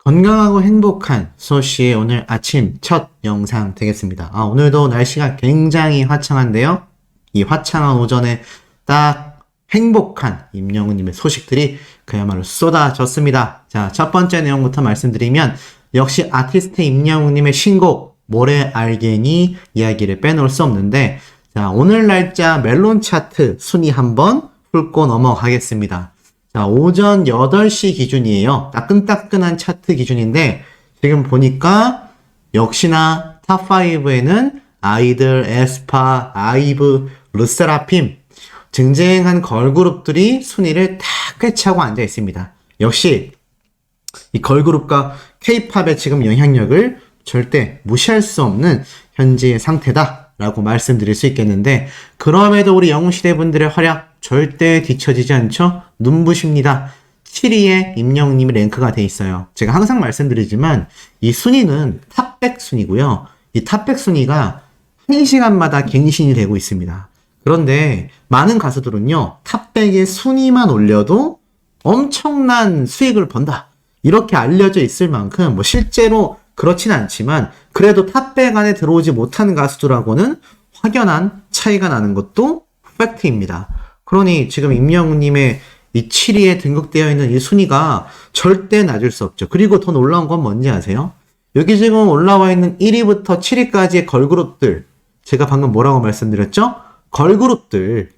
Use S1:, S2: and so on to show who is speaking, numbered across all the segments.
S1: 건강하고 행복한 수호씨의 오늘 아침 첫 영상 되겠습니다. 오늘도 날씨가 굉장히 화창한데요. 이 화창한 오전에 딱 행복한 임영웅님의 소식들이 그야말로 쏟아졌습니다. 자, 첫 번째 내용부터 말씀드리면 역시 아티스트 임영웅님의 신곡 모래 알갱이 이야기를 빼놓을 수 없는데, 자, 오늘 날짜 멜론 차트 순위 한번 훑고 넘어가겠습니다. 자, 오전 8시 기준이에요. 따끈따끈한 차트 기준인데 지금 보니까 역시나 탑5에는 아이들, 에스파, 아이브, 르세라핌 쟁쟁한 걸그룹들이 순위를 다 꿰차고 앉아 있습니다. 역시 이 걸그룹과 K-팝의 지금 영향력을 절대 무시할 수 없는 현재의 상태다 라고 말씀드릴 수 있겠는데, 그럼에도 우리 영웅시대 분들의 활약 절대 뒤처지지 않죠? 눈부십니다. 7위에 임영웅님이 랭크가 돼 있어요. 제가 항상 말씀드리지만 이 순위는 탑백 순위고요. 이 탑백 순위가 1시간마다 갱신이 되고 있습니다. 그런데 많은 가수들은요, 탑백의 순위만 올려도 엄청난 수익을 번다, 이렇게 알려져 있을 만큼 실제로 그렇진 않지만 그래도 탑백 안에 들어오지 못하는 가수들하고는 확연한 차이가 나는 것도 팩트입니다. 그러니 지금 임영웅님의 이 7위에 등극되어 있는 이 순위가 절대 낮을 수 없죠. 그리고 더 놀라운 건 뭔지 아세요? 여기 지금 올라와 있는 1위부터 7위까지의 걸그룹들, 제가 방금 뭐라고 말씀드렸죠? 걸그룹들,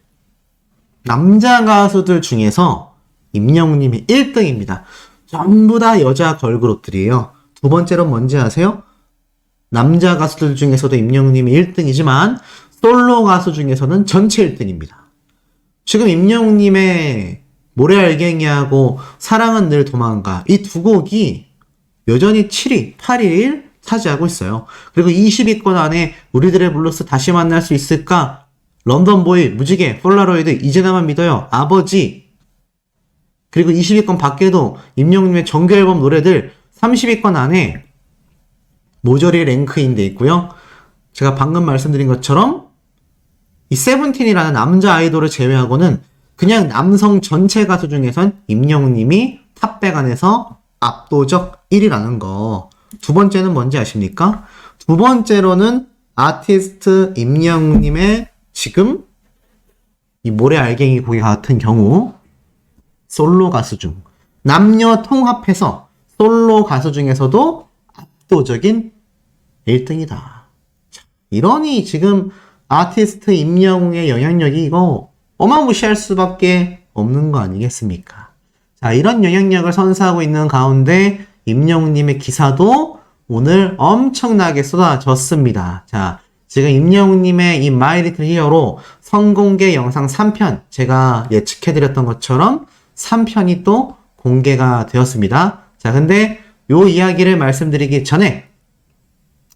S1: 남자 가수들 중에서 임영웅님이 1등입니다. 전부 다 여자 걸그룹들이에요. 두 번째로 뭔지 아세요? 남자 가수들 중에서도 임영웅님이 1등이지만 솔로 가수 중에서는 전체 1등입니다. 지금 임영웅님의 모래알갱이하고 사랑은 늘 도망가, 이 두 곡이 여전히 7위, 8위를 차지하고 있어요. 그리고 20위권 안에 우리들의 블루스 다시 만날 수 있을까? 런던보이, 무지개, 폴라로이드, 이제 나만 믿어요, 아버지. 그리고 20위권 밖에도 임영웅님의 정규 앨범 노래들 30위권 안에 모조리 랭크인 데 있고요. 제가 방금 말씀드린 것처럼 이 세븐틴이라는 남자 아이돌을 제외하고는 그냥 남성 전체 가수 중에선 임영웅님이 탑백 안에서 압도적 1위라는 거. 두 번째는 뭔지 아십니까? 두 번째로는 아티스트 임영웅님의 지금 이 모래 알갱이 곡 같은 경우 솔로 가수 중, 남녀 통합해서 솔로 가수 중에서도 압도적인 1등이다. 이러니 지금 아티스트 임영웅의 영향력이 이거 어마무시할 수밖에 없는 거 아니겠습니까? 자, 이런 영향력을 선사하고 있는 가운데 임영웅님의 기사도 오늘 엄청나게 쏟아졌습니다. 자, 지금 임영웅님의 이 마이 리틀 히어로 선공개 영상 3편, 제가 예측해드렸던 것처럼 3편이 또 공개가 되었습니다. 자, 근데 요 이야기를 말씀드리기 전에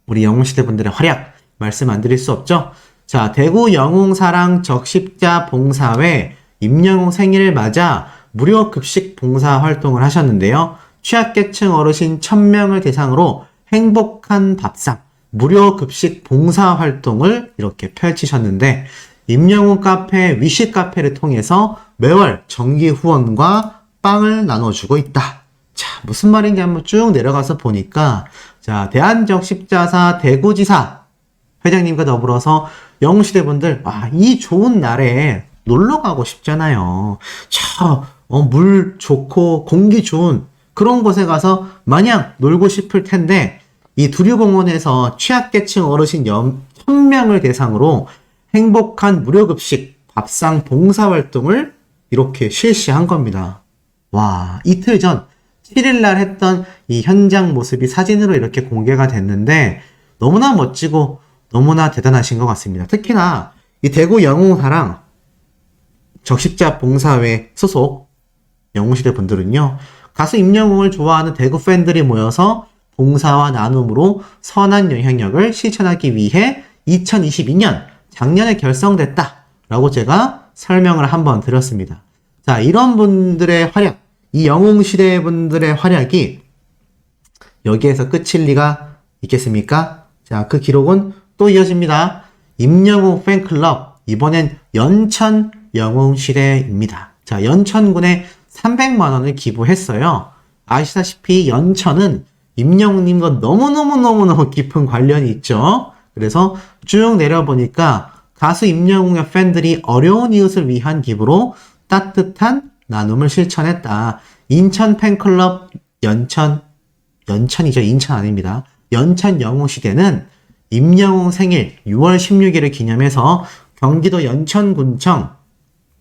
S1: 우리 영웅시대 분들의 활약 말씀 안 드릴 수 없죠? 자, 대구 영웅사랑 적십자 봉사회 임영웅 생일을 맞아 무료 급식 봉사 활동을 하셨는데요. 취약계층 어르신 1000명을 대상으로 행복한 밥상 무료 급식 봉사 활동을 이렇게 펼치셨는데, 임영웅 카페 위시 카페를 통해서 매월 정기 후원과 빵을 나눠주고 있다. 자, 무슨 말인지 한번 쭉 내려가서 보니까, 자, 대한적십자사 대구지사 회장님과 더불어서 영웅시대 분들, 이 좋은 날에 놀러 가고 싶잖아요. 물 좋고 공기 좋은 그런 곳에 가서 마냥 놀고 싶을 텐데, 이 두류공원에서 취약계층 어르신 1000명을 대상으로 행복한 무료급식 밥상 봉사활동을 이렇게 실시한 겁니다. 와, 이틀 전 7일날 했던 이 현장 모습이 사진으로 이렇게 공개가 됐는데 너무나 멋지고 너무나 대단하신 것 같습니다. 특히나 이 대구 영웅사랑 적십자 봉사회 소속 영웅시대 분들은요, 가수 임영웅을 좋아하는 대구 팬들이 모여서 봉사와 나눔으로 선한 영향력을 실천하기 위해 2022년 작년에 결성됐다 라고 제가 설명을 한번 드렸습니다. 자, 이런 분들의 활약, 이 영웅시대 분들의 활약이 여기에서 끝일 리가 있겠습니까? 자, 그 기록은 또 이어집니다. 임영웅 팬클럽, 이번엔 연천 영웅시대입니다. 자, 연천군에 300만원을 기부했어요. 아시다시피 연천은 임영웅님과 너무너무너무너무 깊은 관련이 있죠. 그래서 쭉 내려보니까 가수 임영웅의 팬들이 어려운 이웃을 위한 기부로 따뜻한 나눔을 실천했다. 인천 팬클럽 연천이죠. 인천 아닙니다. 연천 영웅시대는 임영웅 생일 6월 16일을 기념해서 경기도 연천군청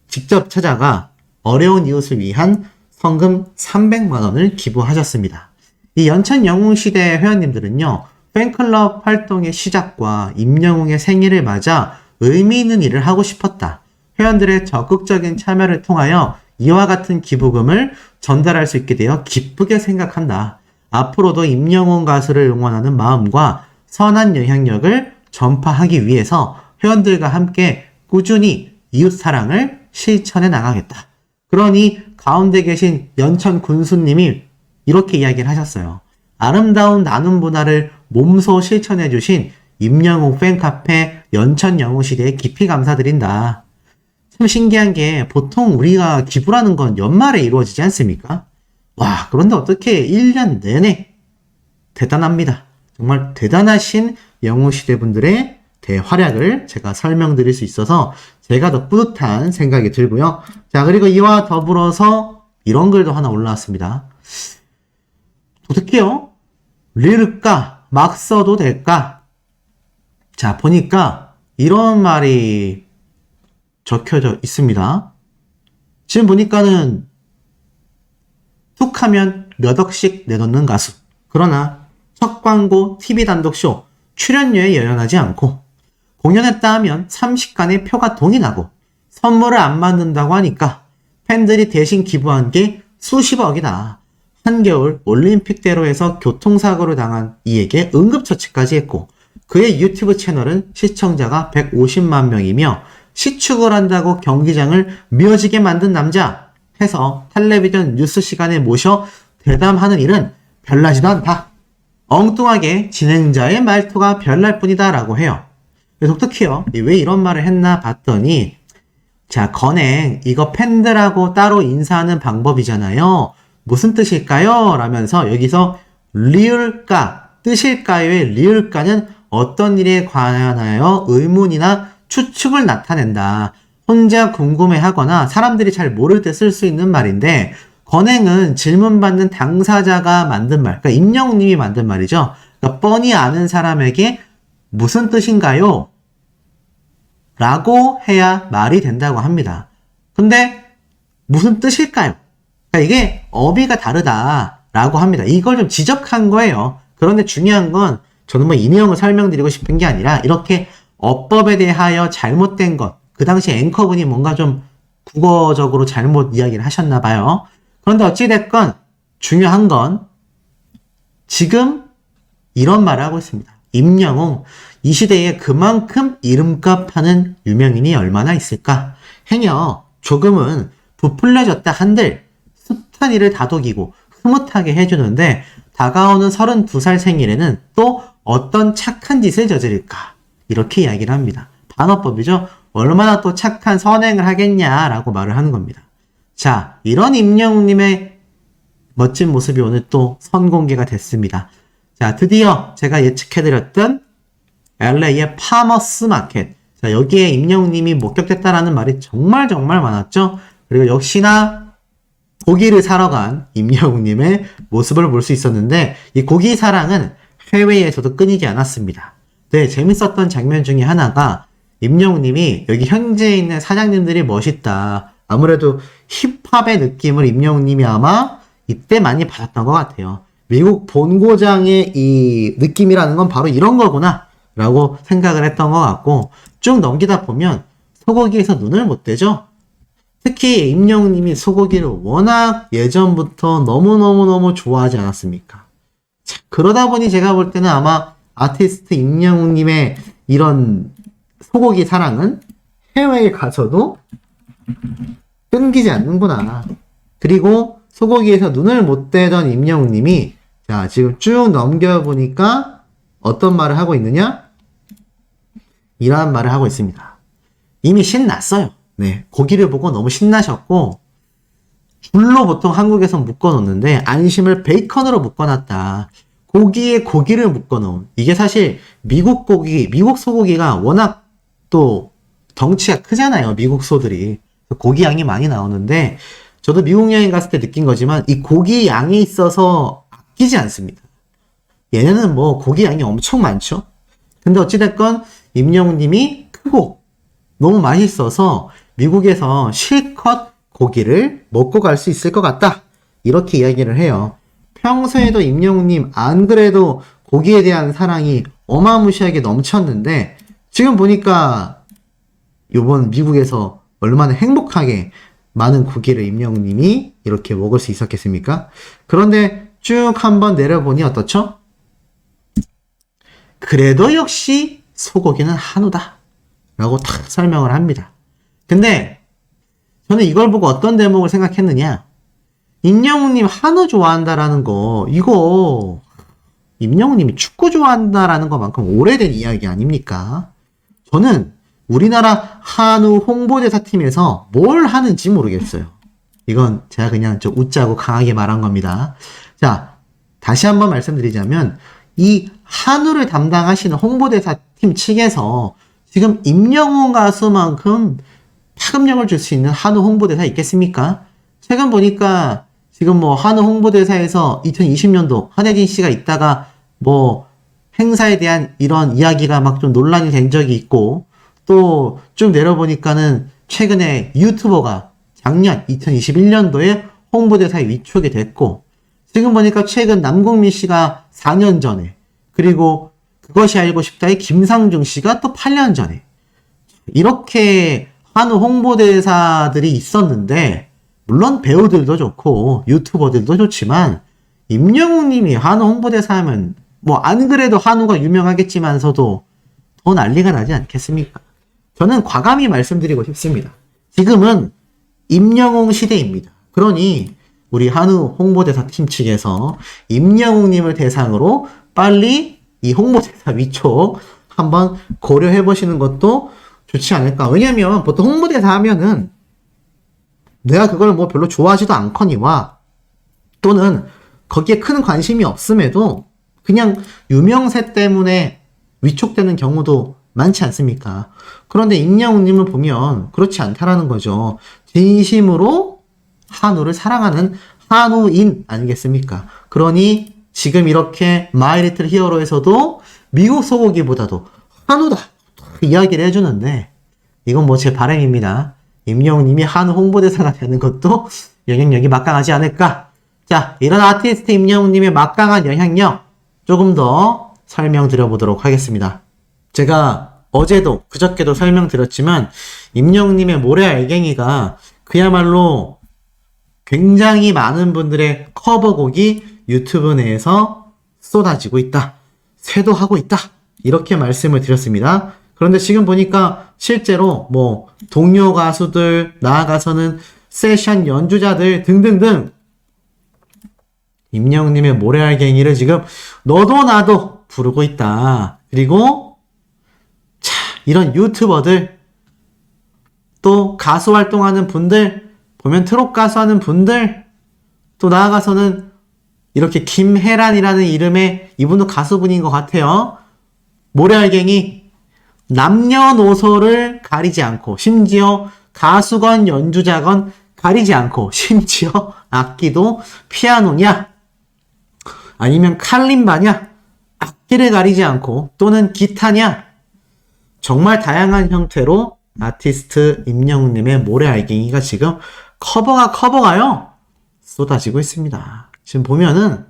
S1: 직접 찾아가 어려운 이웃을 위한 성금 300만 원을 기부하셨습니다. 이 연천 영웅시대 회원님들은요, 팬클럽 활동의 시작과 임영웅의 생일을 맞아 의미 있는 일을 하고 싶었다. 회원들의 적극적인 참여를 통하여 이와 같은 기부금을 전달할 수 있게 되어 기쁘게 생각한다. 앞으로도 임영웅 가수를 응원하는 마음과 선한 영향력을 전파하기 위해서 회원들과 함께 꾸준히 이웃 사랑을 실천해 나가겠다. 그러니 가운데 계신 연천 군수님이 이렇게 이야기를 하셨어요. 아름다운 나눔 문화를 몸소 실천해 주신 임영웅 팬카페 연천 영웅시대에 깊이 감사드린다. 참 신기한 게 보통 우리가 기부라는 건 연말에 이루어지지 않습니까? 와, 그런데 어떻게 1년 내내 대단합니다. 정말 대단하신 영웅시대 분들의 대활약을 제가 설명드릴 수 있어서 제가 더 뿌듯한 생각이 들고요. 자, 그리고 이와 더불어서 이런 글도 하나 올라왔습니다. 어떡해요? 리을까? 막 써도 될까? 자, 보니까 이런 말이 적혀져 있습니다. 지금 보니까는 툭 하면 몇 억씩 내놓는 가수. 그러나 첫 광고, TV 단독쇼, 출연료에 연연하지 않고 공연했다 하면 30간의 표가 돈이 나고 선물을 안 만든다고 하니까 팬들이 대신 기부한 게 수십억이다. 한겨울 올림픽대로에서 교통사고를 당한 이에게 응급처치까지 했고 그의 유튜브 채널은 시청자가 150만 명이며 시축을 한다고 경기장을 미어지게 만든 남자 해서 텔레비전 뉴스 시간에 모셔 대담하는 일은 별나지도 않다. 엉뚱하게 진행자의 말투가 별날 뿐이다 라고 해요. 그래서 어떡해요? 왜 이런 말을 했나 봤더니 자, 건행 이거 팬들하고 따로 인사하는 방법이잖아요. 무슨 뜻일까요? 라면서 여기서 리을까, 뜻일까요의 리을까는 어떤 일에 관하여 의문이나 추측을 나타낸다. 혼자 궁금해하거나 사람들이 잘 모를 때 쓸 수 있는 말인데 건행은 질문받는 당사자가 만든 말, 그러니까 임영웅님이 만든 말이죠. 그러니까 뻔히 아는 사람에게 무슨 뜻인가요? 라고 해야 말이 된다고 합니다. 근데 무슨 뜻일까요? 그러니까 이게 어휘가 다르다라고 합니다. 이걸 좀 지적한 거예요. 그런데 중요한 건 저는 뭐 이 내용을 설명드리고 싶은 게 아니라 이렇게 어법에 대하여 잘못된 것, 그 당시 앵커분이 뭔가 좀 국어적으로 잘못 이야기를 하셨나 봐요. 그런데 어찌됐건 중요한 건 지금 이런 말을 하고 있습니다. 임영웅, 이 시대에 그만큼 이름값 하는 유명인이 얼마나 있을까? 행여 조금은 부풀려졌다 한들 숱한 일을 다독이고 흐뭇하게 해주는데 다가오는 32살 생일에는 또 어떤 착한 짓을 저지를까? 이렇게 이야기를 합니다. 반어법이죠. 얼마나 또 착한 선행을 하겠냐라고 말을 하는 겁니다. 자, 이런 임영웅님의 멋진 모습이 오늘 또 선공개가 됐습니다. 자, 드디어 제가 예측해드렸던 LA의 파머스 마켓. 자, 여기에 임영웅님이 목격됐다라는 말이 정말 많았죠. 그리고 역시나 고기를 사러 간 임영웅님의 모습을 볼 수 있었는데 이 고기 사랑은 해외에서도 끊이지 않았습니다. 네, 재밌었던 장면 중에 하나가 임영웅님이 여기 현지에 있는 사장님들이 멋있다. 아무래도 힙합의 느낌을 임영웅님이 아마 이때 많이 받았던 것 같아요. 미국 본고장의 이 느낌이라는 건 바로 이런 거구나 라고 생각을 했던 것 같고 쭉 넘기다 보면 소고기에서 눈을 못 떼죠. 특히 임영웅님이 소고기를 워낙 예전부터 너무너무 좋아하지 않았습니까? 자, 그러다 보니 제가 볼 때는 아마 아티스트 임영웅님의 이런 소고기 사랑은 해외에 가서도 끊기지 않는구나. 그리고 소고기에서 눈을 못 떼던 임영웅님이 자, 지금 쭉 넘겨보니까 어떤 말을 하고 있느냐? 이러한 말을 하고 있습니다. 이미 신났어요. 네, 고기를 보고 너무 신나셨고 줄로 보통 한국에선 묶어놓는데 안심을 베이컨으로 묶어놨다. 고기에 고기를 묶어놓은. 이게 사실 미국 고기, 미국 소고기가 워낙 또 덩치가 크잖아요. 미국 소들이. 고기 양이 많이 나오는데 저도 미국 여행 갔을 때 느낀 거지만 이 고기 양이 있어서 아끼지 않습니다. 얘네는 뭐 고기 양이 엄청 많죠. 근데 어찌됐건 임영웅님이 크고 너무 맛있어서 미국에서 실컷 고기를 먹고 갈 수 있을 것 같다. 이렇게 이야기를 해요. 평소에도 임영웅님 안 그래도 고기에 대한 사랑이 어마무시하게 넘쳤는데 지금 보니까 요번 미국에서 얼마나 행복하게 많은 고기를 임영웅님이 이렇게 먹을 수 있었겠습니까? 그런데 쭉 한번 내려보니 어떻죠? 그래도 역시 소고기는 한우다 라고 탁 설명을 합니다. 근데 저는 이걸 보고 어떤 대목을 생각했느냐, 임영웅님 한우 좋아한다라는 거, 이거 임영웅님이 축구 좋아한다라는 것만큼 오래된 이야기 아닙니까? 저는 우리나라 한우 홍보대사 팀에서 뭘 하는지 모르겠어요. 이건 제가 그냥 좀 웃자고 강하게 말한 겁니다. 자, 다시 한번 말씀드리자면 이 한우를 담당하시는 홍보대사 팀 측에서 지금 임영웅 가수만큼 파급력을 줄 수 있는 한우 홍보대사 있겠습니까? 최근 보니까 지금 뭐 한우 홍보대사에서 2020년도 한혜진 씨가 있다가 뭐 행사에 대한 이런 이야기가 막 좀 논란이 된 적이 있고, 또 쭉 내려보니까는 최근에 유튜버가 작년 2021년도에 홍보대사에 위촉이 됐고, 지금 보니까 최근 남궁민 씨가 4년 전에, 그리고 그것이 알고 싶다의 김상중 씨가 또 8년 전에 이렇게 한우 홍보대사들이 있었는데, 물론 배우들도 좋고 유튜버들도 좋지만 임영웅 님이 한우 홍보대사 하면 뭐 안 그래도 한우가 유명하겠지만서도 더 난리가 나지 않겠습니까? 저는 과감히 말씀드리고 싶습니다. 지금은 임영웅 시대입니다. 그러니 우리 한우 홍보대사 팀 측에서 임영웅 님을 대상으로 빨리 이 홍보대사 위촉 한번 고려해 보시는 것도 좋지 않을까. 왜냐면 보통 홍보대사 하면은 내가 그걸 뭐 별로 좋아하지도 않거니와 또는 거기에 큰 관심이 없음에도 그냥 유명세 때문에 위촉되는 경우도 많지 않습니까? 그런데 임영웅님을 보면 그렇지 않다라는 거죠. 진심으로 한우를 사랑하는 한우인 아니겠습니까? 그러니 지금 이렇게 마이 리틀 히어로에서도 미국 소고기보다도 한우다 이야기를 해주는데, 이건 뭐 제 바람입니다. 임영웅님이 한우 홍보대사가 되는 것도 영향력이 막강하지 않을까. 자, 이런 아티스트 임영웅님의 막강한 영향력 조금 더 설명드려보도록 하겠습니다. 제가 어제도 그저께도 설명드렸지만 임영웅님의 모래알갱이가 그야말로 굉장히 많은 분들의 커버곡이 유튜브 내에서 쏟아지고 있다, 쇄도하고 있다, 이렇게 말씀을 드렸습니다. 그런데 지금 보니까 실제로 뭐 동료 가수들, 나아가서는 세션 연주자들 등등등 임영웅님의 모래알갱이를 지금 너도 나도 부르고 있다. 그리고 자, 이런 유튜버들, 또 가수 활동하는 분들, 보면 트롯 가수 하는 분들, 또 나아가서는 이렇게 김혜란이라는 이름의, 이분도 가수분인 것 같아요. 모래알갱이 남녀노소를 가리지 않고, 심지어 가수건 연주자건 가리지 않고, 심지어 악기도 피아노냐 아니면 칼림바냐, 악기를 가리지 않고, 또는 기타냐, 정말 다양한 형태로 아티스트 임영웅님의 모래알갱이가 지금 커버가요 쏟아지고 있습니다. 지금 보면은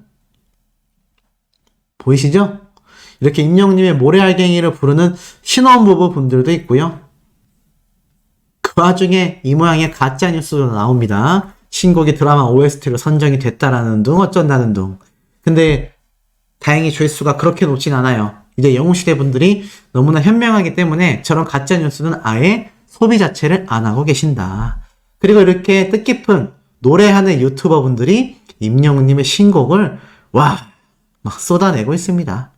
S1: 보이시죠? 이렇게 임영웅님의 모래알갱이를 부르는 신혼부부 분들도 있고요. 그 와중에 이 모양의 가짜 뉴스도 나옵니다. 신곡이 드라마 OST로 선정이 됐다라는 둥 어쩐다는 둥. 근데 다행히 조회수가 그렇게 높진 않아요. 이제 영웅시대 분들이 너무나 현명하기 때문에 저런 가짜 뉴스는 아예 소비 자체를 안 하고 계신다. 그리고 이렇게 뜻깊은 노래하는 유튜버 분들이 임영웅님의 신곡을 막 쏟아내고 있습니다.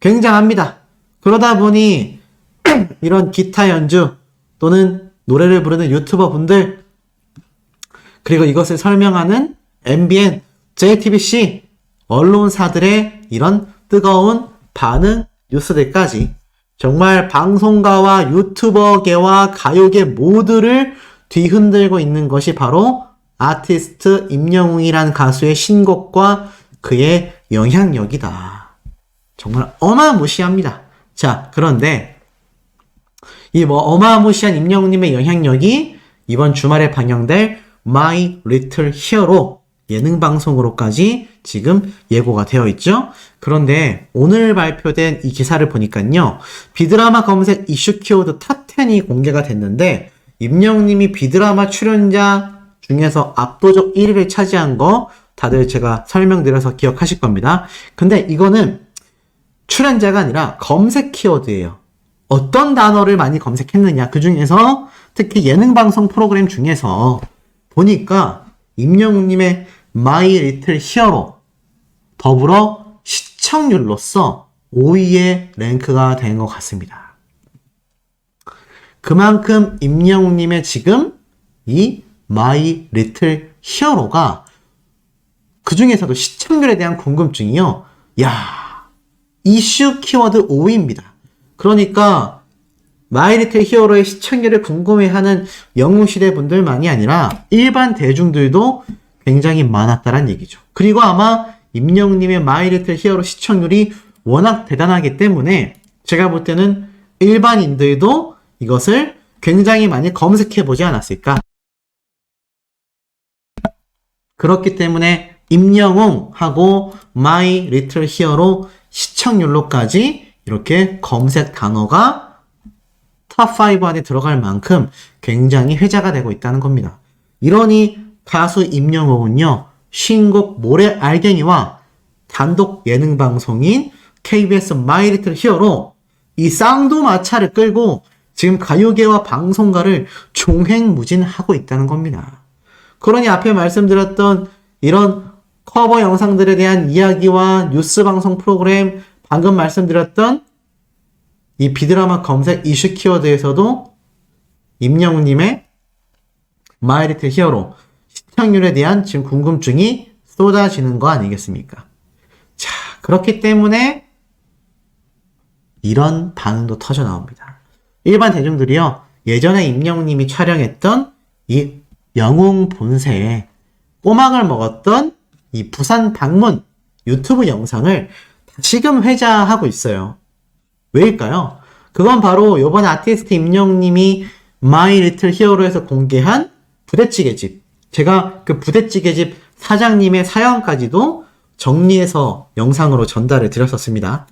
S1: 굉장합니다. 그러다 보니 이런 기타 연주 또는 노래를 부르는 유튜버 분들, 그리고 이것을 설명하는 MBN, JTBC, 언론사들의 이런 뜨거운 반응 뉴스들까지 정말 방송가와 유튜버계와 가요계 모두를 뒤흔들고 있는 것이 바로 아티스트 임영웅이라는 가수의 신곡과 그의 영향력이다. 정말 어마무시합니다. 자, 그런데 이 어마무시한 임영웅님의 영향력이 이번 주말에 방영될 My Little Hero 예능 방송으로까지 지금 예고가 되어 있죠. 그런데 오늘 발표된 이 기사를 보니까요. 비드라마 검색 이슈 키워드 탑10이 공개가 됐는데 임영웅님이 비드라마 출연자 중에서 압도적 1위를 차지한 거 다들 제가 설명드려서 기억하실 겁니다. 근데 이거는 출연자가 아니라 검색 키워드예요. 어떤 단어를 많이 검색했느냐, 그 중에서 특히 예능 방송 프로그램 중에서 보니까 임영웅님의 My Little Hero 더불어 시청률로서 5위에 랭크가 된 것 같습니다. 그만큼 임영웅님의 지금 이 My Little Hero가 그 중에서도 시청률에 대한 궁금증이요. 이슈 키워드 5위입니다. 그러니까 My Little Hero의 시청률을 궁금해하는 영웅시대 분들만이 아니라 일반 대중들도 굉장히 많았다는 얘기죠. 그리고 아마 임영웅님의 My Little Hero 시청률이 워낙 대단하기 때문에 제가 볼 때는 일반인들도 이것을 굉장히 많이 검색해보지 않았을까. 그렇기 때문에 임영웅하고 My Little Hero 시청률로까지 이렇게 검색 단어가 탑5 안에 들어갈 만큼 굉장히 회자가 되고 있다는 겁니다. 이러니 가수 임영웅은요, 신곡 모래 알갱이와 단독 예능 방송인 KBS My Little Hero로 이 쌍두마차를 끌고 지금 가요계와 방송가를 종횡무진하고 있다는 겁니다. 그러니 앞에 말씀드렸던 이런 커버 영상들에 대한 이야기와 뉴스 방송 프로그램, 방금 말씀드렸던 이 비드라마 검색 이슈 키워드에서도 임영웅님의 My Little Hero 시청률에 대한 지금 궁금증이 쏟아지는 거 아니겠습니까? 자, 그렇기 때문에 이런 반응도 터져 나옵니다. 일반 대중들이요, 예전에 임영웅님이 촬영했던 이 영웅 본세에 꼬막을 먹었던 이 부산 방문 유튜브 영상을 지금 회자하고 있어요. 왜일까요? 그건 바로 이번 아티스트 임영웅님이 My Little Hero에서 공개한 부대찌개집. 제가 그 부대찌개집 사장님의 사연까지도 정리해서 영상으로 전달을 드렸었습니다.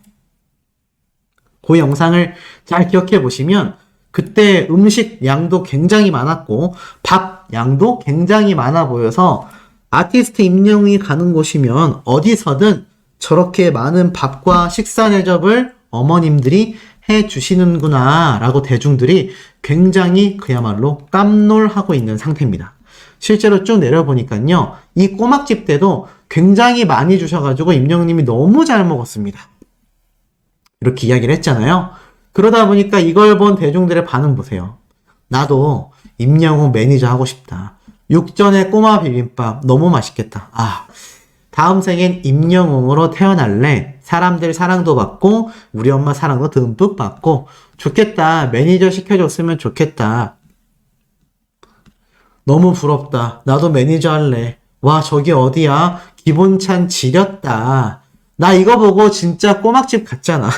S1: 그 영상을 잘 기억해 보시면 그때 음식 양도 굉장히 많았고 밥 양도 굉장히 많아 보여서 아티스트 임영웅이 가는 곳이면 어디서든 저렇게 많은 밥과 식사 대접을 어머님들이 해주시는구나 라고 대중들이 굉장히 그야말로 깜놀하고 있는 상태입니다. 실제로 쭉 내려보니까요, 이 꼬막집 때도 굉장히 많이 주셔가지고 임영웅님이 너무 잘 먹었습니다. 이렇게 이야기를 했잖아요. 그러다 보니까 이걸 본 대중들의 반응 보세요. 나도 임영웅 매니저 하고 싶다. 육전의 꼬마 비빔밥 너무 맛있겠다. 다음 생엔 임영웅으로 태어날래. 사람들 사랑도 받고 우리 엄마 사랑도 듬뿍 받고 좋겠다. 매니저 시켜줬으면 좋겠다. 너무 부럽다. 나도 매니저 할래. 와, 저기 어디야? 기본찬 지렸다. 나 이거 보고 진짜 꼬막집 갔잖아.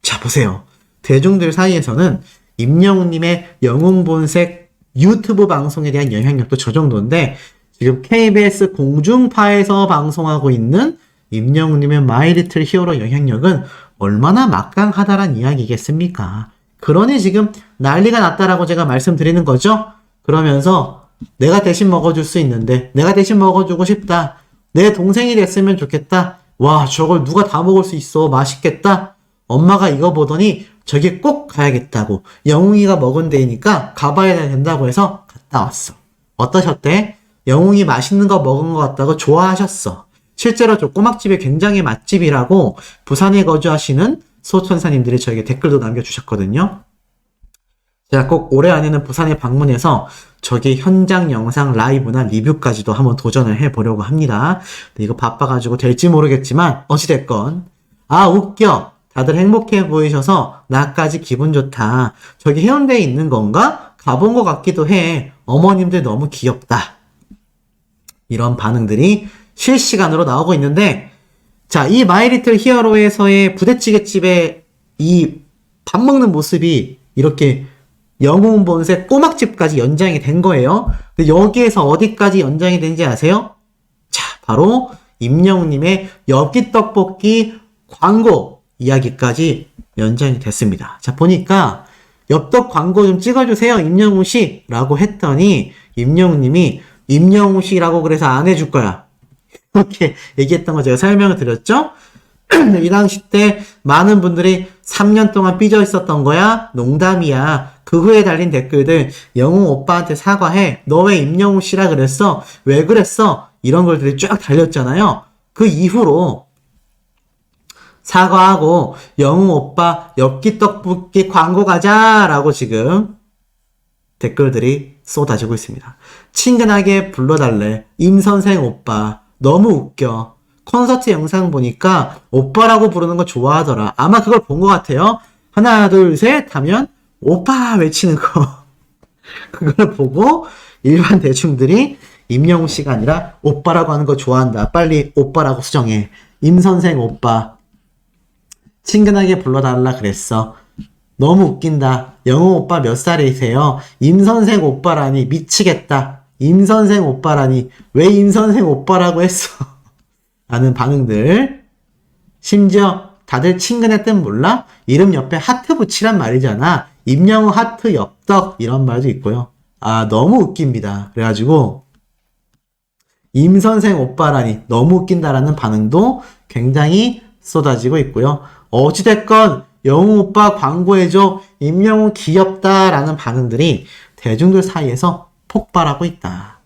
S1: 자, 보세요. 대중들 사이에서는 임영웅님의 영웅본색 유튜브 방송에 대한 영향력도 저 정도인데 지금 KBS 공중파에서 방송하고 있는 임영웅님의 My Little Hero 영향력은 얼마나 막강하다란 이야기겠습니까? 그러니 지금 난리가 났다라고 제가 말씀드리는 거죠. 그러면서 내가 대신 먹어줄 수 있는데 내가 대신 먹어주고 싶다. 내 동생이 됐으면 좋겠다. 와, 저걸 누가 다 먹을 수 있어. 맛있겠다. 엄마가 이거 보더니 저기 꼭 가야겠다고. 영웅이가 먹은 데니까 가봐야 된다고 해서 갔다 왔어. 어떠셨대? 영웅이 맛있는 거 먹은 것 같다고 좋아하셨어. 실제로 저 꼬막집이 굉장히 맛집이라고 부산에 거주하시는 소천사님들이 저에게 댓글도 남겨주셨거든요. 제가 꼭 올해 안에는 부산에 방문해서 저기 현장 영상 라이브나 리뷰까지도 한번 도전을 해보려고 합니다. 근데 이거 바빠가지고 될지 모르겠지만 어찌됐건 아 웃겨 다들 행복해 보이셔서 나까지 기분 좋다. 저기 해운대에 있는 건가? 가본 것 같기도 해. 어머님들 너무 귀엽다. 이런 반응들이 실시간으로 나오고 있는데 자, 이 마이 리틀 히어로에서의 부대찌개집의 이 밥 먹는 모습이 이렇게 영웅 본색 꼬막집까지 연장이 된 거예요. 근데 여기에서 어디까지 연장이 된지 아세요? 자, 바로 임영웅님의 엽기떡볶이 광고 이야기까지 연장이 됐습니다. 자, 보니까 엽떡 광고 좀 찍어주세요, 임영웅 씨. 라고 했더니 임영웅님이 임영웅 씨라고 그래서 안 해줄 거야. 이렇게 얘기했던 거 제가 설명을 드렸죠? 이 당시 때 많은 분들이 3년 동안 삐져 있었던 거야? 농담이야. 그 후에 달린 댓글들 영웅 오빠한테 사과해. 너 왜 임영웅 씨라 그랬어? 왜 그랬어? 이런 걸들이 쫙 달렸잖아요. 그 이후로 사과하고 영웅 오빠 엽기떡볶이 광고 가자 라고 지금 댓글들이 쏟아지고 있습니다. 친근하게 불러달래. 임선생 오빠 너무 웃겨. 콘서트 영상 보니까 오빠라고 부르는 거 좋아하더라. 아마 그걸 본 것 같아요. 하나 둘 셋 하면 오빠 외치는 거 그걸 보고 일반 대중들이 임영웅 씨가 아니라 오빠라고 하는 거 좋아한다. 빨리 오빠라고 수정해. 임선생 오빠 친근하게 불러달라 그랬어. 너무 웃긴다. 영웅 오빠 몇 살이세요? 임선생 오빠라니 미치겠다. 임선생 오빠라니 왜 임선생 오빠라고 했어? 라는 반응들. 심지어 다들 친근했던 몰라? 이름 옆에 하트 붙이란 말이잖아. 임영웅 하트 엽떡 이런 말도 있고요. 아 너무 웃깁니다. 그래가지고 임선생 오빠라니 너무 웃긴다라는 반응도 굉장히 쏟아지고 있고요. 어찌됐건 영웅 오빠 광고해줘. 임영웅 귀엽다라는 반응들이 대중들 사이에서 폭발하고 있다.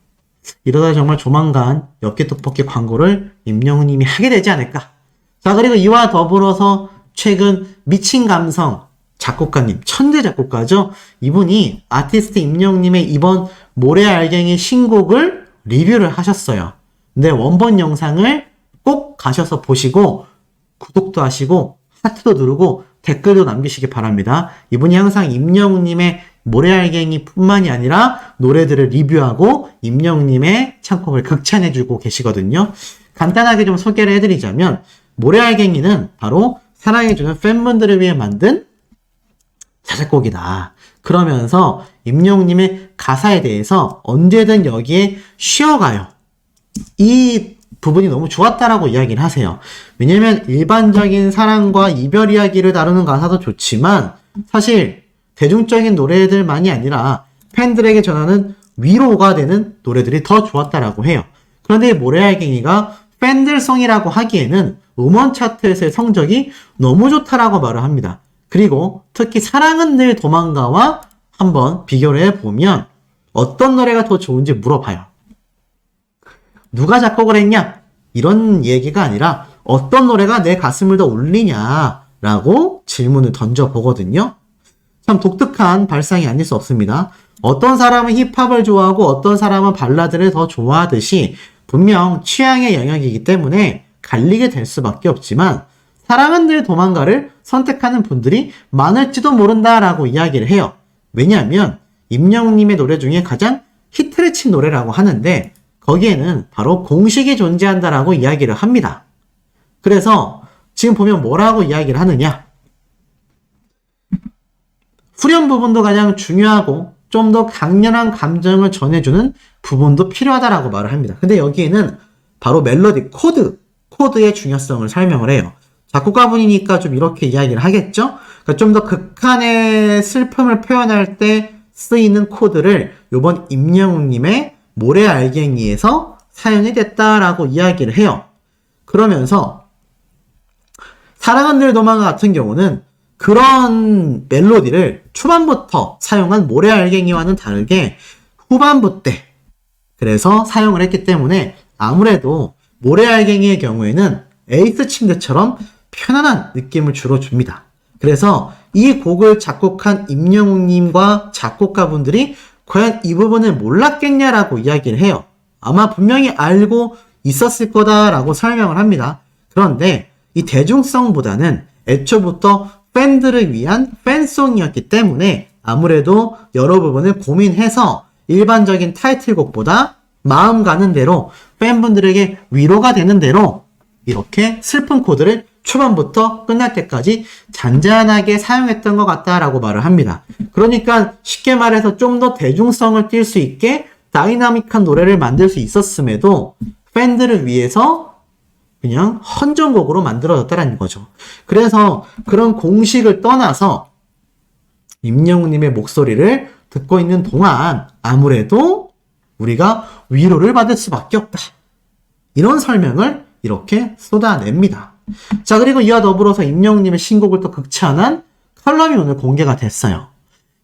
S1: 이러다 정말 조만간 엽기떡볶이 광고를 임영웅님이 하게 되지 않을까. 자, 그리고 이와 더불어서 최근 미친 감성 작곡가님, 천재 작곡가죠. 이분이 아티스트 임영웅님의 이번 모래알갱이 신곡을 리뷰를 하셨어요. 근데 원본 영상을 꼭 가셔서 보시고 구독도 하시고 하트도 누르고 댓글도 남기시기 바랍니다. 이분이 항상 임영웅님의 모래알갱이 뿐만이 아니라 노래들을 리뷰하고 임영웅님의 창법을 극찬해주고 계시거든요. 간단하게 좀 소개를 해드리자면 모래알갱이는 바로 사랑해주는 팬분들을 위해 만든 자작곡이다. 그러면서 임영웅님의 가사에 대해서 언제든 여기에 쉬어가요. 이 부분이 너무 좋았다라고 이야기를 하세요. 왜냐면 일반적인 사랑과 이별 이야기를 다루는 가사도 좋지만 사실 대중적인 노래들만이 아니라 팬들에게 전하는 위로가 되는 노래들이 더 좋았다라고 해요. 그런데 모래알갱이가 팬들송이라고 하기에는 음원 차트에서의 성적이 너무 좋다라고 말을 합니다. 그리고 특히 사랑은 늘 도망가와 한번 비교를 해보면 어떤 노래가 더 좋은지 물어봐요. 누가 작곡을 했냐? 이런 얘기가 아니라 어떤 노래가 내 가슴을 더 울리냐라고 질문을 던져보거든요. 참 독특한 발상이 아닐 수 없습니다. 어떤 사람은 힙합을 좋아하고 어떤 사람은 발라드를 더 좋아하듯이 분명 취향의 영역이기 때문에 갈리게 될 수밖에 없지만 사랑은 늘 도망가를 선택하는 분들이 많을지도 모른다라고 이야기를 해요. 왜냐하면 임영웅님의 노래 중에 가장 히트를 친 노래라고 하는데 거기에는 바로 공식이 존재한다라고 이야기를 합니다. 그래서 지금 보면 뭐라고 이야기를 하느냐? 후렴 부분도 가장 중요하고 좀 더 강렬한 감정을 전해주는 부분도 필요하다라고 말을 합니다. 근데 여기에는 바로 멜로디, 코드의 중요성을 설명을 해요. 작곡가분이니까 좀 이렇게 이야기를 하겠죠? 그러니까 좀 더 극한의 슬픔을 표현할 때 쓰이는 코드를 요번 임영웅님의 모래알갱이에서 사용이 됐다라고 이야기를 해요. 그러면서 사랑은 늘 도망가 같은 경우는 그런 멜로디를 초반부터 사용한 모래알갱이와는 다르게 후반부 때 그래서 사용을 했기 때문에 아무래도 모래알갱이의 경우에는 에이스 침대처럼 편안한 느낌을 주로 줍니다. 그래서 이 곡을 작곡한 임영웅님과 작곡가분들이 과연 이 부분을 몰랐겠냐라고 이야기를 해요. 아마 분명히 알고 있었을 거다라고 설명을 합니다. 그런데 이 대중성보다는 애초부터 팬들을 위한 팬송이었기 때문에 아무래도 여러 부분을 고민해서 일반적인 타이틀곡보다 마음 가는 대로 팬분들에게 위로가 되는 대로 이렇게 슬픈 코드를 초반부터 끝날 때까지 잔잔하게 사용했던 것 같다라고 말을 합니다. 그러니까 쉽게 말해서 좀 더 대중성을 띌 수 있게 다이나믹한 노래를 만들 수 있었음에도 팬들을 위해서 그냥 헌정곡으로 만들어졌다는 거죠. 그래서 그런 공식을 떠나서 임영웅님의 목소리를 듣고 있는 동안 아무래도 우리가 위로를 받을 수밖에 없다. 이런 설명을 이렇게 쏟아냅니다. 자, 그리고 이와 더불어서 임영웅님의 신곡을 또 극찬한 칼럼이 오늘 공개가 됐어요.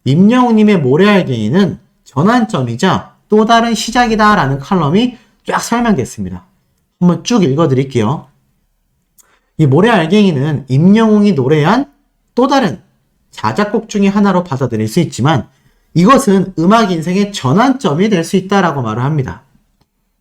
S1: 임영웅님의 모래알갱이는 전환점이자 또 다른 시작이다 라는 칼럼이 쫙 설명됐습니다. 한번 쭉 읽어드릴게요. 이 모래알갱이는 임영웅이 노래한 또 다른 자작곡 중에 하나로 받아들일 수 있지만 이것은 음악 인생의 전환점이 될 수 있다라고 말을 합니다.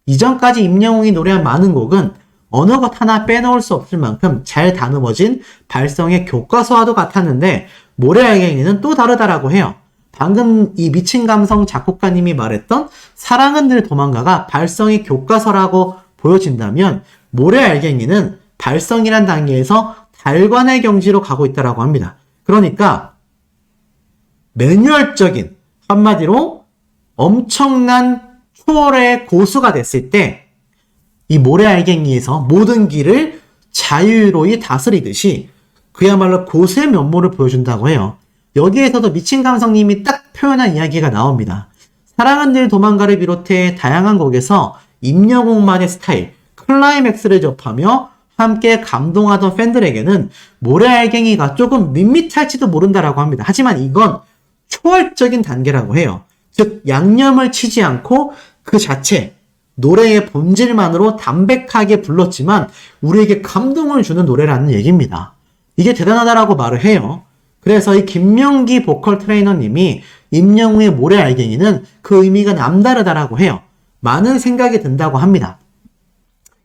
S1: 이전까지 임영웅이 노래한 많은 곡은 어느 것 하나 빼놓을 수 없을 만큼 잘 다듬어진 발성의 교과서와도 같았는데 모래알갱이는 또 다르다라고 해요. 방금 이 미친 감성 작곡가님이 말했던 사랑은 늘 도망가가 발성의 교과서라고 보여진다면 모래알갱이는 발성이란 단계에서 달관의 경지로 가고 있다라고 합니다. 그러니까 매뉴얼적인 한마디로 엄청난 초월의 고수가 됐을 때 이 모래알갱이에서 모든 길을 자유로이 다스리듯이 그야말로 고수의 면모를 보여준다고 해요. 여기에서도 미친 감성님이 딱 표현한 이야기가 나옵니다. 사랑은 늘 도망가를 비롯해 다양한 곡에서 임영웅만의 스타일, 클라이맥스를 접하며 함께 감동하던 팬들에게는 모래알갱이가 조금 밋밋할지도 모른다라고 합니다. 하지만 이건 초월적인 단계라고 해요. 즉 양념을 치지 않고 그 자체 노래의 본질만으로 담백하게 불렀지만 우리에게 감동을 주는 노래라는 얘기입니다. 이게 대단하다라고 말을 해요. 그래서 이 김명기 보컬 트레이너님이 임영웅의 모래알갱이는 그 의미가 남다르다라고 해요. 많은 생각이 든다고 합니다.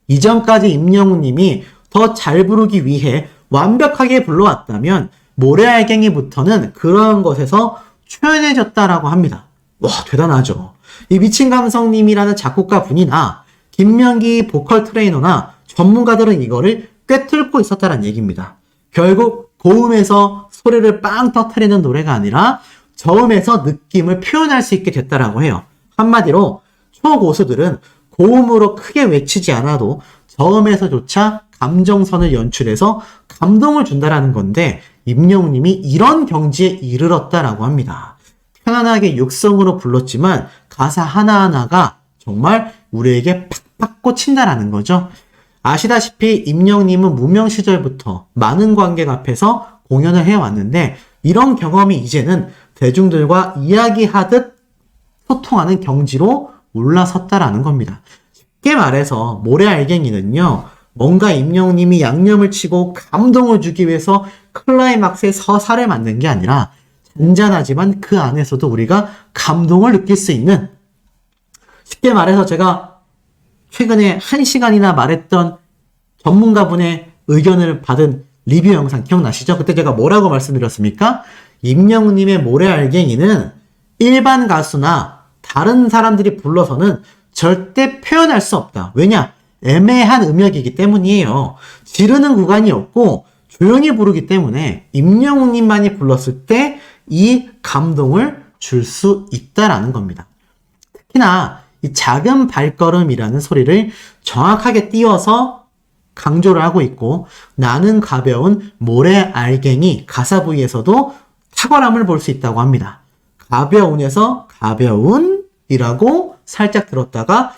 S1: 이전까지 임영웅님이 더 잘 부르기 위해 완벽하게 불러왔다면 모래알갱이부터는 그런 것에서 초연해졌다라고 합니다. 와, 대단하죠. 이 미친 감성님이라는 작곡가 분이나 김명기 보컬 트레이너나 전문가들은 이거를 꿰뚫고 있었다는 얘기입니다. 결국 고음에서 소리를 빵 터트리는 노래가 아니라 저음에서 느낌을 표현할 수 있게 됐다라고 해요. 한마디로 초고수들은 고음으로 크게 외치지 않아도 저음에서조차 감정선을 연출해서 감동을 준다라는 건데 임영웅님이 이런 경지에 이르렀다라고 합니다. 편안하게 육성으로 불렀지만 가사 하나하나가 정말 우리에게 팍팍 꽂힌다라는 거죠. 아시다시피 임영웅님은 무명 시절부터 많은 관객 앞에서 공연을 해왔는데 이런 경험이 이제는 대중들과 이야기하듯 소통하는 경지로 올라섰다라는 겁니다. 쉽게 말해서 모래알갱이는요. 뭔가 임영웅님이 양념을 치고 감동을 주기 위해서 클라이막스에 서사를 만든 게 아니라 잔잔하지만 그 안에서도 우리가 감동을 느낄 수 있는 쉽게 말해서 제가 최근에 1시간이나 말했던 전문가분의 의견을 받은 리뷰 영상 기억나시죠? 그때 제가 뭐라고 말씀드렸습니까? 임영웅님의 모래알갱이는 일반 가수나 다른 사람들이 불러서는 절대 표현할 수 없다. 왜냐? 애매한 음역이기 때문이에요. 지르는 구간이 없고 조용히 부르기 때문에 임영웅님만이 불렀을 때 이 감동을 줄 수 있다라는 겁니다. 특히나 이 작은 발걸음이라는 소리를 정확하게 띄워서 강조를 하고 있고 나는 가벼운 모래알갱이 가사 부위에서도 탁월함을 볼 수 있다고 합니다. 가벼운에서 가벼운이라고 살짝 들었다가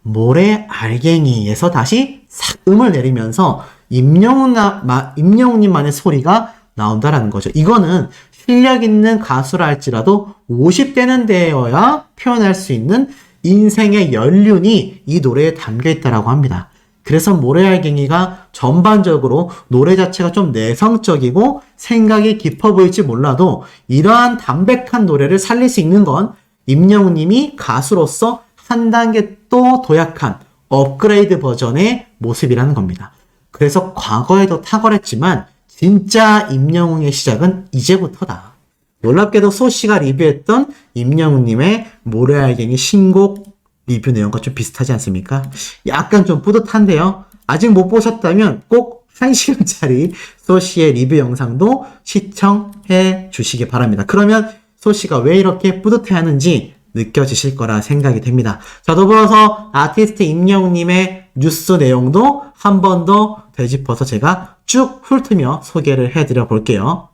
S1: 모래알갱이에서 다시 싹 음을 내리면서 임영웅님만의 소리가 나온다라는 거죠. 이거는 실력 있는 가수라 할지라도 50대는 되어야 표현할 수 있는 인생의 연륜이 이 노래에 담겨 있다라고 합니다. 그래서 모래알갱이가 전반적으로 노래 자체가 좀 내성적이고 생각이 깊어 보일지 몰라도 이러한 담백한 노래를 살릴 수 있는 건 임영웅님이 가수로서 한 단계 또 도약한 업그레이드 버전의 모습이라는 겁니다. 그래서 과거에도 탁월했지만 진짜 임영웅의 시작은 이제부터다. 놀랍게도 소씨가 리뷰했던 임영웅님의 모래알갱이 신곡 리뷰 내용과 좀 비슷하지 않습니까? 약간 좀 뿌듯한데요. 아직 못 보셨다면 꼭 1시간짜리 소씨의 리뷰 영상도 시청해 주시기 바랍니다. 그러면 소씨가 왜 이렇게 뿌듯해하는지 느껴지실 거라 생각이 됩니다. 자, 더불어서 아티스트 임영웅님의 뉴스 내용도 한 번 더 되짚어서 제가 쭉 훑으며 소개를 해드려 볼게요.